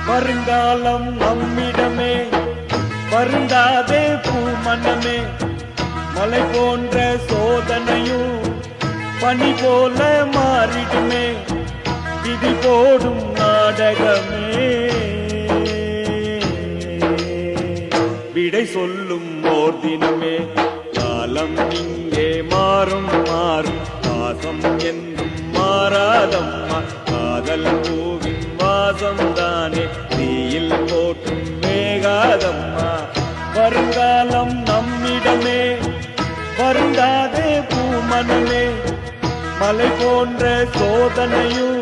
வருங்காலம் நம்மிடமே, வருந்தாதே பூமனமே. மலை போன்ற சோதனையும் பனி போல மாறிடுமே, விதி போடும் நாடகமே. விடை சொல்லும் ஓர் தினமே, காலம் இங்கே மாறும் மாறும். பாசம் என்றும் மாறாதம்மா, காதல் பூவின் வாசம் தானே தீயில் போற்றும் வேகாதம்மா. வருங்காலம் நம்மிடமே, வருந்தாதே பூமனமே. மலை போன்ற சோதனையும்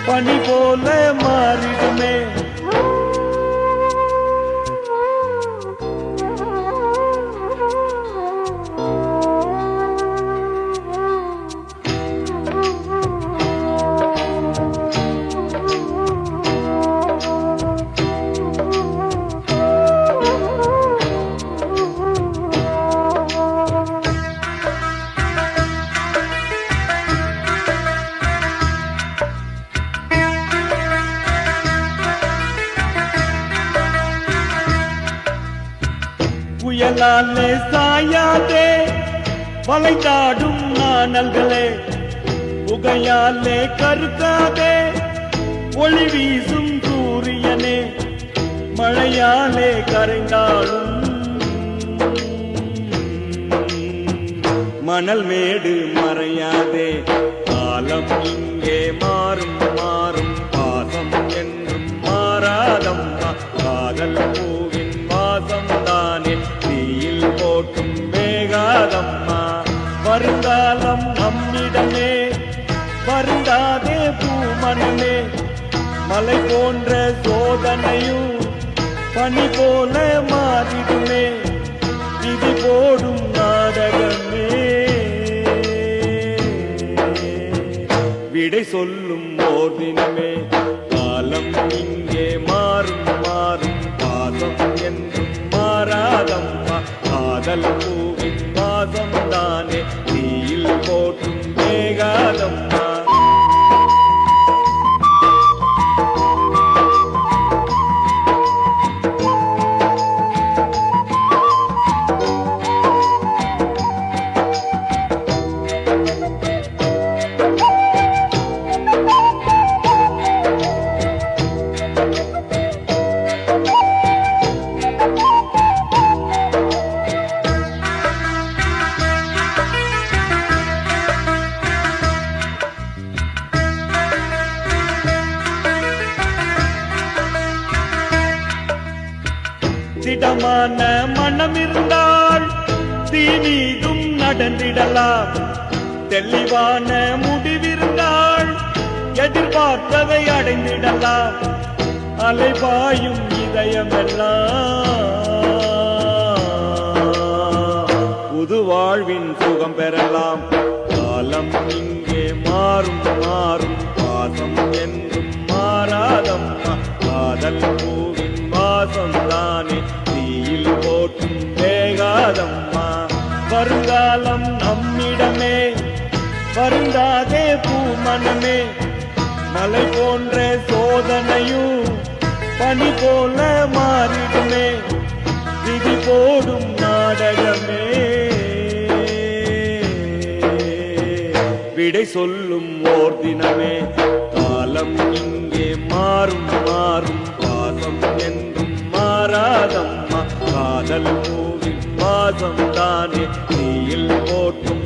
பனி போல மாறிடுமே. புயலாலே சாயாதே வளைந்தாடும் நாணல்களே, புகையாலே கருக்காதே ஒளி வீசும் சூரியனே. மழையாலே கரைந்தாலும் மணல் மேடு மறையாதே, காலம் இங்கே மாறும் மாறும். பாசம் என்றும் மாறாதம்மா, காதல் பூவின் வாசம் தானே தீயில் போட்டும் வேகாதம்மா. வருங்காலம் நம்மிடமே, வருந்தாதே பூமனமே. மலை போன்ற சோதனையும் பனி போல மாறிடுமே, விதி போடும் நாடகமே. விடை சொல்லும் ஓர் தினமே, காலம் இங்கே மாறும் மாறும். பாசம் என்றும் மாறாதம்மா, காதல் பூவின் வாசம் தானே தீயில் போட்டும் வேகாதம்மா. திடமான மனம் இருந்தால் தீ மீதும் நடந்திடலாம், தெளிவான முடிவிருந்தால் எதிர்பார்த்ததை அடைந்திடலாம். அலைபாயும் இதயமெல்லாம் புது வாழ்வின் சுகம் பெறலாம். காலம் இங்கே மாறும் மாறும். பாசம் என்றும் மாறாதம்மா, காதல் பூவின் வாசம் தானே தீயில் போட்டும் வேகாதம்மா. வருங்காலம் நம்மிடமே, வருந்தாதே பூமனமே. மலை போன்ற சோதனையும் பனி போல மாறிடுமே, விதி போடும் நாடகமே. விடை சொல்லும் ஓர் தினமே, காலம் இங்கே மாறும் மாறும். பாசம் என்றும் மாறாதம்மா, காதல் பூவின் வாசம் தானே தீயில் போட்டும்